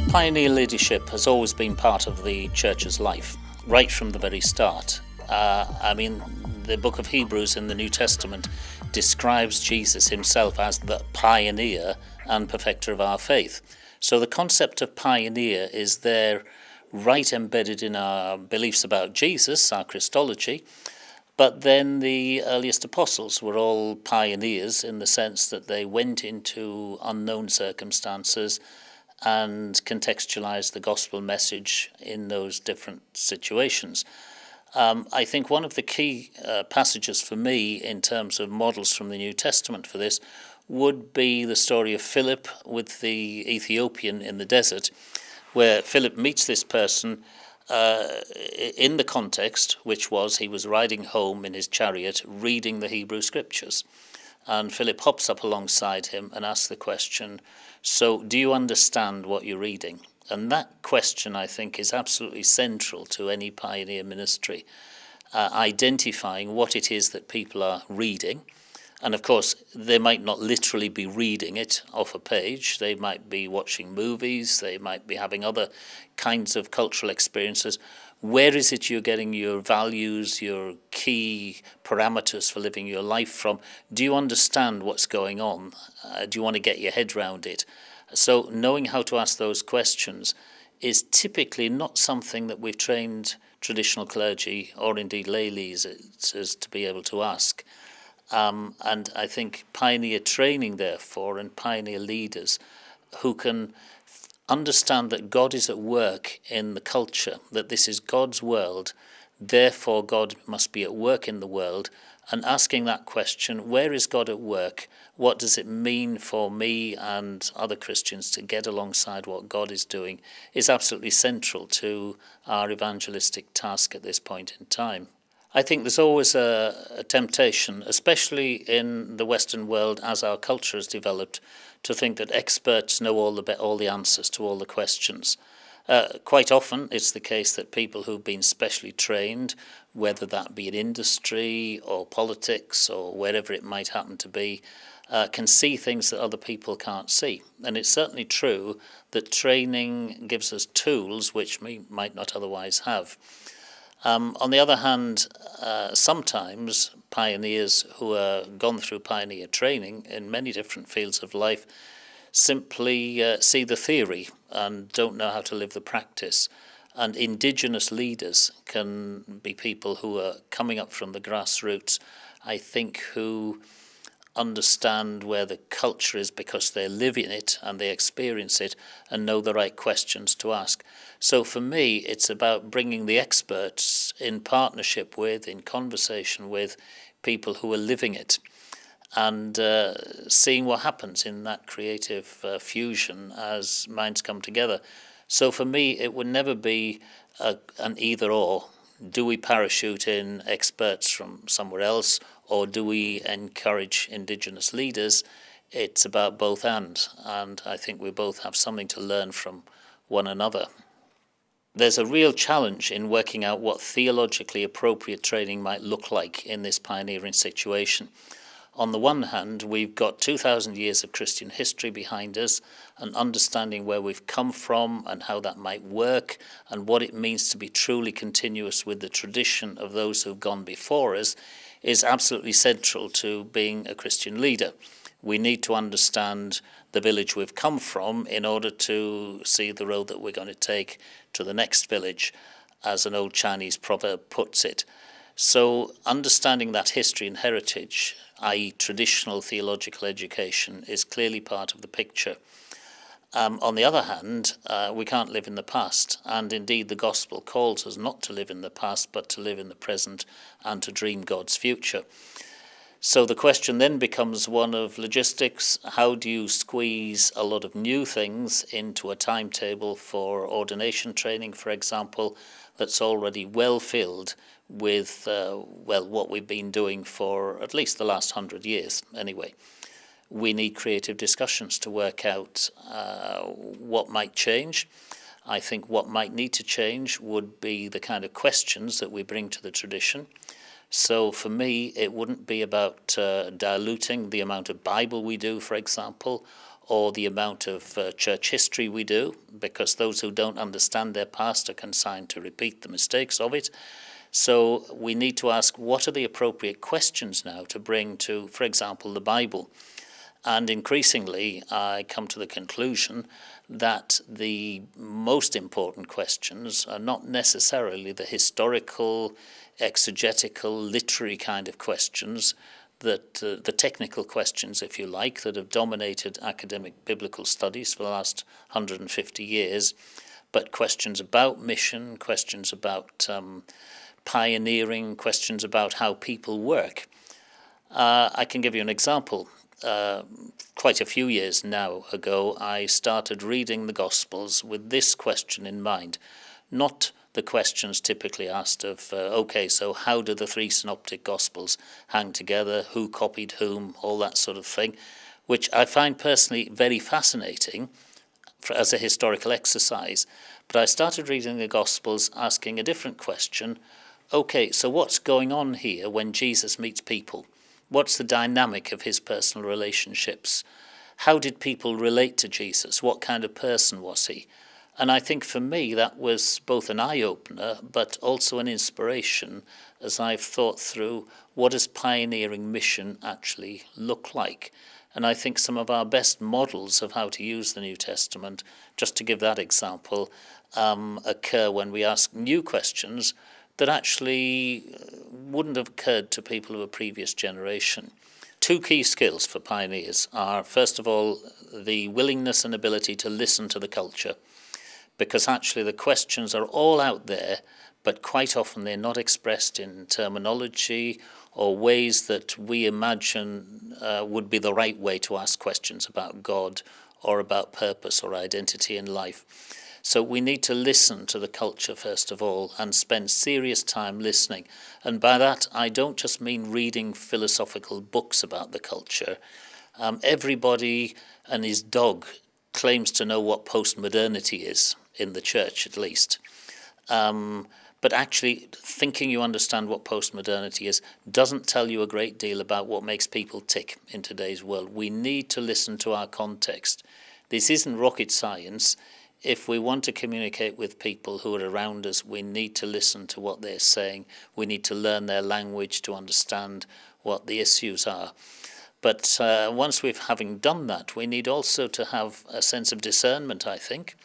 Pioneer leadership has always been part of the church's life, right from the very start. The book of Hebrews in the New Testament describes Jesus himself as the pioneer and perfecter of our faith. So the concept of pioneer is there, right embedded in our beliefs about Jesus, our Christology. But then the earliest apostles were all pioneers in the sense that they went into unknown circumstances and contextualized the gospel message in those different situations. I think one of the key passages for me in terms of models from the New Testament for this would be the story of Philip with the Ethiopian in the desert, where Philip meets this person in the context, which was he was riding home in his chariot reading the Hebrew scriptures. And Philip hops up alongside him and asks the question, so do you understand what you're reading? And that question, I think, is absolutely central to any pioneer ministry, identifying what it is that people are reading. And of course, they might not literally be reading it off a page. They might be watching movies. They might be having other kinds of cultural experiences. Where is it you're getting your values, your key parameters for living your life from? Do you understand what's going on? Do you want to get your head around it? So knowing how to ask those questions is typically not something that we've trained traditional clergy or indeed lay leaders to be able to ask. And I think pioneer training, therefore, and pioneer leaders who can understand that God is at work in the culture, that this is God's world, therefore God must be at work in the world, and asking that question, where is God at work? What does it mean for me and other Christians to get alongside what God is doing is absolutely central to our evangelistic task at this point in time. I think there's always a temptation, especially in the Western world as our culture has developed, to think that experts know all the answers to all the questions. Quite often it's the case that people who've been specially trained, whether that be in industry or politics or wherever it might happen to be, can see things that other people can't see. And it's certainly true that training gives us tools which we might not otherwise have. On the other hand, sometimes pioneers who have gone through pioneer training in many different fields of life simply see the theory and don't know how to live the practice. And indigenous leaders can be people who are coming up from the grassroots, I think, who understand where the culture is because they live in it and they experience it and know the right questions to ask. So for me, it's about bringing the experts in partnership with, in conversation with people who are living it and seeing what happens in that creative fusion as minds come together. So for me, it would never be an either or. Do we parachute in experts from somewhere else, or do we encourage indigenous leaders? It's about both and I think we both have something to learn from one another. There's a real challenge in working out what theologically appropriate training might look like in this pioneering situation. On the one hand, we've got 2,000 years of Christian history behind us, and understanding where we've come from and how that might work and what it means to be truly continuous with the tradition of those who've gone before us is absolutely central to being a Christian leader. We need to understand the village we've come from in order to see the road that we're going to take to the next village, as an old Chinese proverb puts it. So understanding that history and heritage, i.e. traditional theological education, is clearly part of the picture. On the other hand, we can't live in the past, and indeed the gospel calls us not to live in the past, but to live in the present and to dream God's future. So the question then becomes one of logistics. How do you squeeze a lot of new things into a timetable for ordination training, for example, that's already well filled with, what we've been doing for at least the last 100 years anyway. We need creative discussions to work out what might change. I think what might need to change would be the kind of questions that we bring to the tradition. So for me, it wouldn't be about diluting the amount of Bible we do, for example, or the amount of church history we do, because those who don't understand their past are consigned to repeat the mistakes of it. So we need to ask, what are the appropriate questions now to bring to, for example, the Bible? And increasingly, I come to the conclusion that the most important questions are not necessarily the historical, exegetical, literary kind of questions, that the technical questions, if you like, that have dominated academic biblical studies for the last 150 years, but questions about mission, questions about pioneering, questions about how people work. I can give you an example. Quite a few years now ago, I started reading the Gospels with this question in mind. Not the questions typically asked of, so how do the three synoptic Gospels hang together, who copied whom, all that sort of thing, which I find personally very fascinating as a historical exercise. But I started reading the Gospels asking a different question. Okay, so what's going on here when Jesus meets people? What's the dynamic of his personal relationships? How did people relate to Jesus? What kind of person was he? And I think for me that was both an eye-opener but also an inspiration as I've thought through, what does pioneering mission actually look like? And I think some of our best models of how to use the New Testament, just to give that example, occur when we ask new questions that actually wouldn't have occurred to people of a previous generation. Two key skills for pioneers are, first of all, the willingness and ability to listen to the culture, because actually the questions are all out there, but quite often they're not expressed in terminology or ways that we imagine would be the right way to ask questions about God or about purpose or identity in life. So we need to listen to the culture first of all and spend serious time listening. And by that, I don't just mean reading philosophical books about the culture. Everybody and his dog claims to know what postmodernity is, in the church at least. But actually, thinking you understand what postmodernity is doesn't tell you a great deal about what makes people tick in today's world. We need to listen to our context. This isn't rocket science. If we want to communicate with people who are around us, we need to listen to what they're saying. We need to learn their language to understand what the issues are. But once having done that, we need also to have a sense of discernment, I think.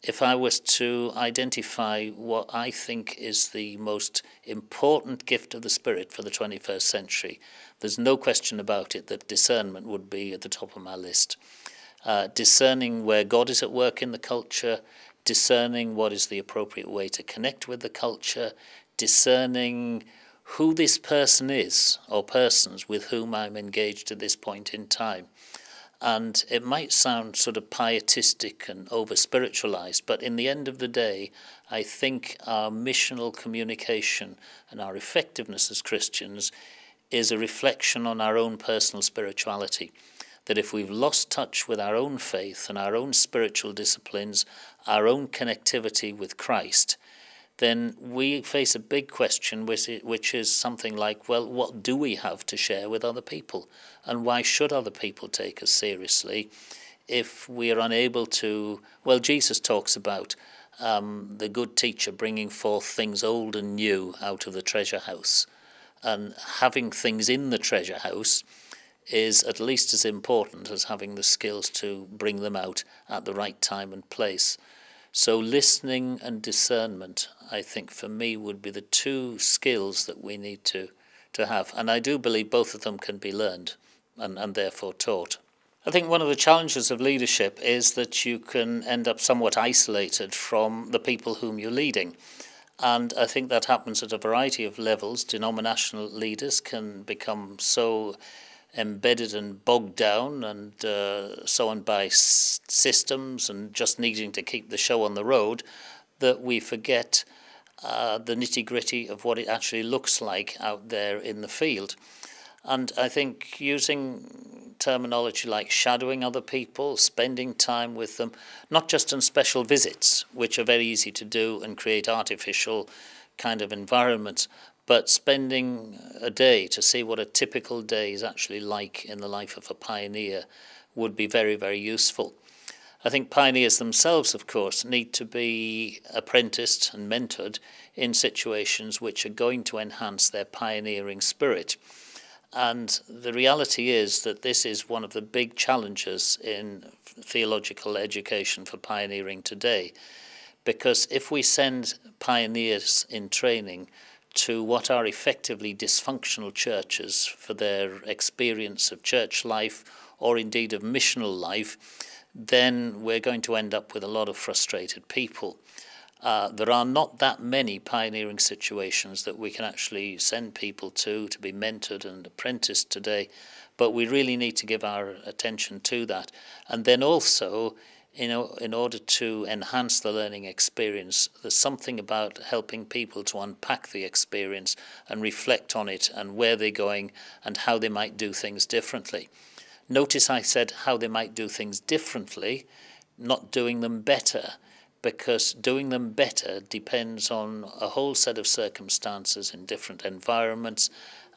If I was to identify what I think is the most important gift of the Spirit for the 21st century, there's no question about it that discernment would be at the top of my list. Discerning where God is at work in the culture, discerning what is the appropriate way to connect with the culture, discerning who this person is or persons with whom I'm engaged at this point in time. And it might sound sort of pietistic and over-spiritualized, but in the end of the day, I think our missional communication and our effectiveness as Christians is a reflection on our own personal spirituality. That if we've lost touch with our own faith and our own spiritual disciplines, our own connectivity with Christ, then we face a big question, which is something like, well, what do we have to share with other people? And why should other people take us seriously if we are unable to? Well, Jesus talks about the good teacher bringing forth things old and new out of the treasure house. And having things in the treasure house is at least as important as having the skills to bring them out at the right time and place. So listening and discernment, I think for me, would be the two skills that we need to have. And I do believe both of them can be learned and therefore taught. I think one of the challenges of leadership is that you can end up somewhat isolated from the people whom you're leading. And I think that happens at a variety of levels. Denominational leaders can become so embedded and bogged down and so on by systems and just needing to keep the show on the road that we forget the nitty-gritty of what it actually looks like out there in the field. And I think using terminology like shadowing other people, spending time with them, not just on special visits, which are very easy to do and create artificial kind of environments, but spending a day to see what a typical day is actually like in the life of a pioneer would be very, very useful. I think pioneers themselves, of course, need to be apprenticed and mentored in situations which are going to enhance their pioneering spirit. And the reality is that this is one of the big challenges in theological education for pioneering today. Because if we send pioneers in training to what are effectively dysfunctional churches for their experience of church life or indeed of missional life, then we're going to end up with a lot of frustrated people. There are not that many pioneering situations that we can actually send people to be mentored and apprenticed today, but we really need to give our attention to that. And then also, in order to enhance the learning experience, there's something about helping people to unpack the experience and reflect on it and where they're going and how they might do things differently. Notice I said how they might do things differently, not doing them better, because doing them better depends on a whole set of circumstances in different environments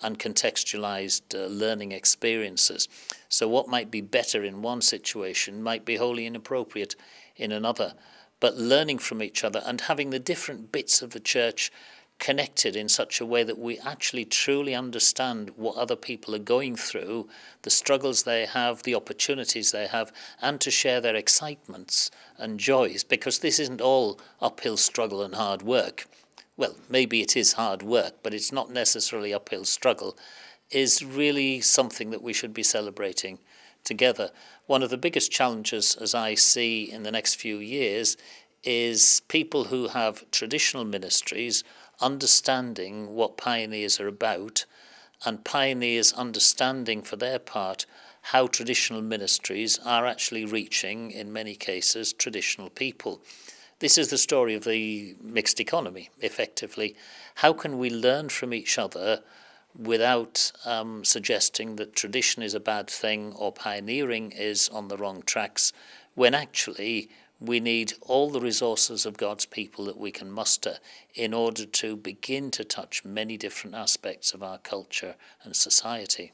and contextualized learning experiences. So what might be better in one situation might be wholly inappropriate in another. But learning from each other and having the different bits of the church connected in such a way that we actually truly understand what other people are going through, the struggles they have, the opportunities they have, and to share their excitements and joys, because this isn't all uphill struggle and hard work. Well, maybe it is hard work, but it's not necessarily uphill struggle, is really something that we should be celebrating together. One of the biggest challenges, as I see in the next few years, is people who have traditional ministries understanding what pioneers are about, and pioneers understanding for their part how traditional ministries are actually reaching, in many cases, traditional people. This is the story of the mixed economy, effectively. How can we learn from each other without suggesting that tradition is a bad thing or pioneering is on the wrong tracks, when actually we need all the resources of God's people that we can muster in order to begin to touch many different aspects of our culture and society.